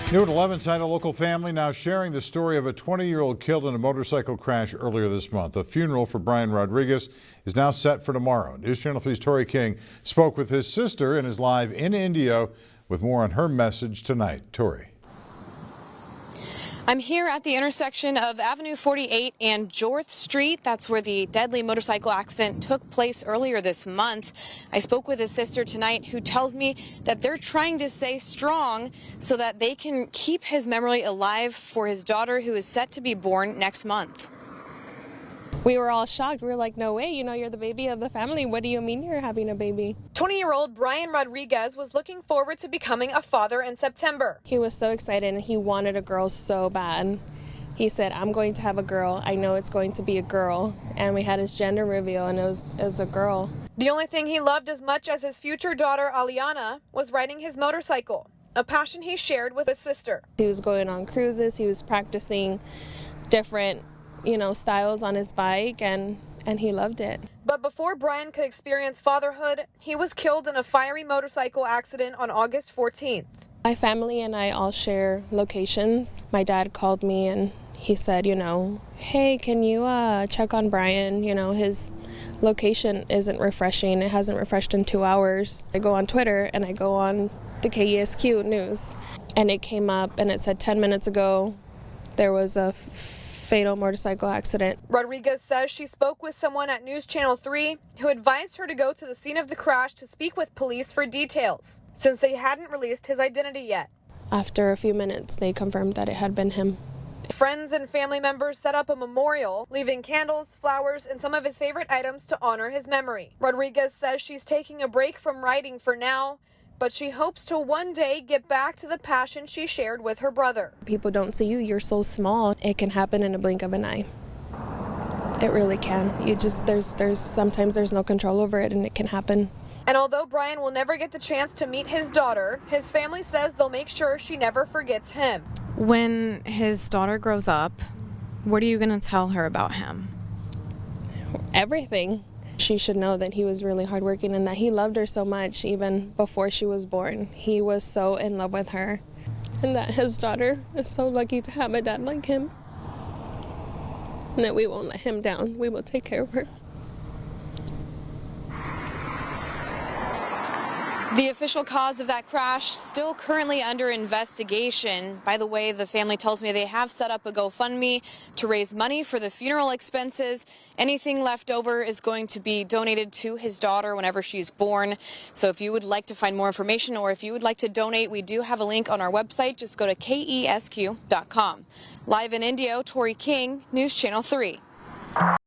New at 11 tonight, a local family now sharing the story of a 20-year-old killed in a motorcycle crash earlier this month. A funeral for Brian Rodriguez is now set for tomorrow. News Channel 3's Tori King spoke with his sister and is live in Indio with more on her message tonight. Tori. I'm here at the intersection of Avenue 48 and Jorth Street. That's where the deadly motorcycle accident took place earlier this month. I spoke with his sister tonight, who tells me that they're trying to stay strong so that they can keep his memory alive for his daughter, who is set to be born next month. We were all shocked. We were like, no way, you're the baby of the family. What do you mean you're having a baby? 20-year-old Brian Rodriguez was looking forward to becoming a father in September. He was so excited and he wanted a girl so bad. He said, I'm going to have a girl. I know it's going to be a girl. And we had his gender reveal and it was a girl. The only thing he loved as much as his future daughter, Aliana, was riding his motorcycle, a passion he shared with his sister. He was going on cruises. He was practicing different styles on his bike, and he loved it. But before Brian could experience fatherhood, he was killed in a fiery motorcycle accident on August 14th. My family and I all share locations. My dad called me and he said, hey, can you check on Brian? His location isn't refreshing. It hasn't refreshed in 2 hours. I go on Twitter and I go on the KESQ news, and it came up and it said 10 minutes ago there was a fatal motorcycle accident. Rodriguez says she spoke with someone at News Channel 3 who advised her to go to the scene of the crash to speak with police for details, since they hadn't released his identity yet. After a few minutes, they confirmed that it had been him. Friends and family members set up a memorial, leaving candles, flowers, and some of his favorite items to honor his memory. Rodriguez says she's taking a break from riding for now, but she hopes to one day get back to the passion she shared with her brother. People don't see you. You're so small. It can happen in a blink of an eye. It really can. Sometimes there's no control over it, and it can happen. And although Brian will never get the chance to meet his daughter, his family says they'll make sure she never forgets him. When his daughter grows up, what are you going to tell her about him? Everything. She should know that he was really hardworking and that he loved her so much even before she was born. He was so in love with her, and that his daughter is so lucky to have a dad like him, and that we won't let him down. We will take care of her. The official cause of that crash still currently under investigation. By the way, the family tells me they have set up a GoFundMe to raise money for the funeral expenses. Anything left over is going to be donated to his daughter whenever she's born. So if you would like to find more information or if you would like to donate, we do have a link on our website. Just go to kesq.com. Live in Indio, Tori King, News Channel 3.